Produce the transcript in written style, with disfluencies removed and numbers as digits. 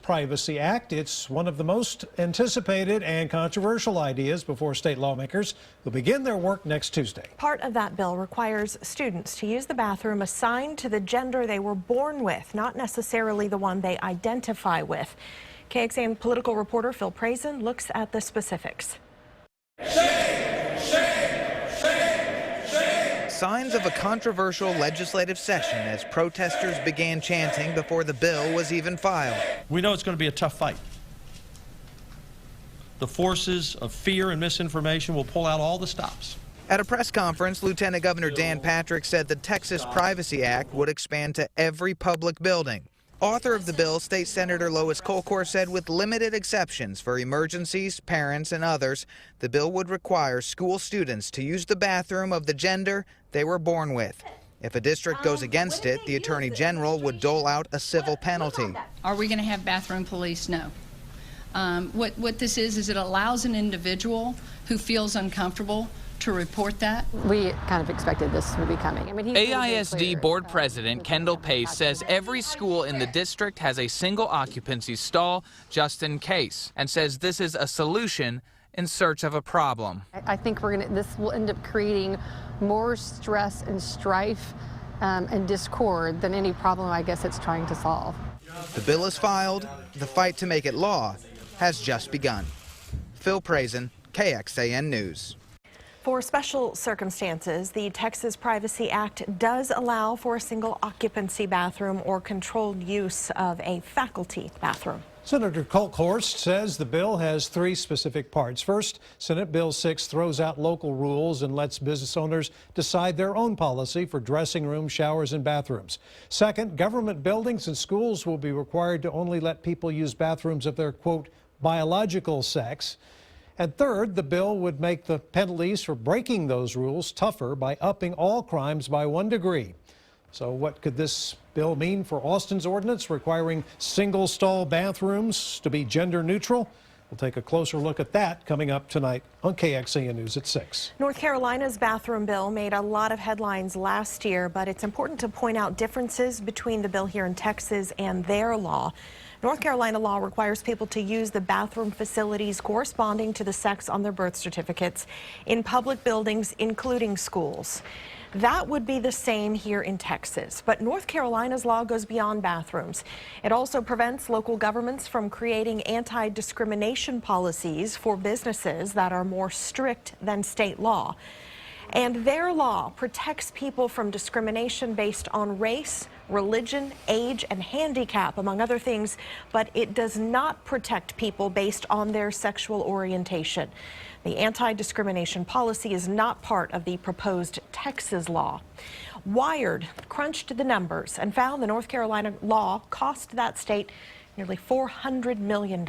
Privacy Act. It's one of the most anticipated and controversial ideas before state lawmakers who begin their work next Tuesday. Part of that bill requires students to use the bathroom assigned to the gender they were born with, not necessarily the one they identify with. KXAN political reporter Phil Prazen looks at the specifics. Signs of a controversial legislative session as protesters began chanting before the bill was even filed. We know it's going to be a tough fight. The forces of fear and misinformation will pull out all the stops. At a press conference, Lieutenant Governor Dan Patrick said the Texas Privacy Act would expand to every public building. Author of the bill, State Senator Lois Kolkhorst, said with limited exceptions for emergencies, parents, and others, the bill would require school students to use the bathroom of the gender they were born with. If a district goes against it, the Attorney General would dole out a civil penalty. Are we going to have bathroom police? No. What this is it allows an individual who feels uncomfortable to report that. We kind of expected this to be coming. AISD Board President Kendall Pace says every school in the district has a single occupancy stall just in case, and says this is a solution in search of a problem. I think this will end up creating more stress and strife and discord than any problem I guess it's trying to solve. The bill is filed. The fight to make it law has just begun. Phil Prazen, KXAN News. For special circumstances, the Texas Privacy Act does allow for a single occupancy bathroom or controlled use of a faculty bathroom. Senator Kolkhorst says the bill has three specific parts. First, Senate Bill 6 throws out local rules and lets business owners decide their own policy for dressing rooms, showers, and bathrooms. Second, government buildings and schools will be required to only let people use bathrooms of their, quote, biological sex. And third, the bill would make the penalties for breaking those rules tougher by upping all crimes by 1 degree. So what could this bill mean for Austin's ordinance requiring single-stall bathrooms to be gender neutral? We'll take a closer look at that coming up tonight on KXAN News at 6. North Carolina's bathroom bill made a lot of headlines last year, but it's important to point out differences between the bill here in Texas and their law. North Carolina law requires people to use the bathroom facilities corresponding to the sex on their birth certificates in public buildings, including schools. That would be the same here in Texas, but North Carolina's law goes beyond bathrooms. It also prevents local governments from creating anti-discrimination policies for businesses that are more strict than state law. And their law protects people from discrimination based on race, religion, age, and handicap, among other things, but it does not protect people based on their sexual orientation. The anti-discrimination policy is not part of the proposed Texas law. Wired crunched the numbers and found the North Carolina law cost that state nearly $400 million.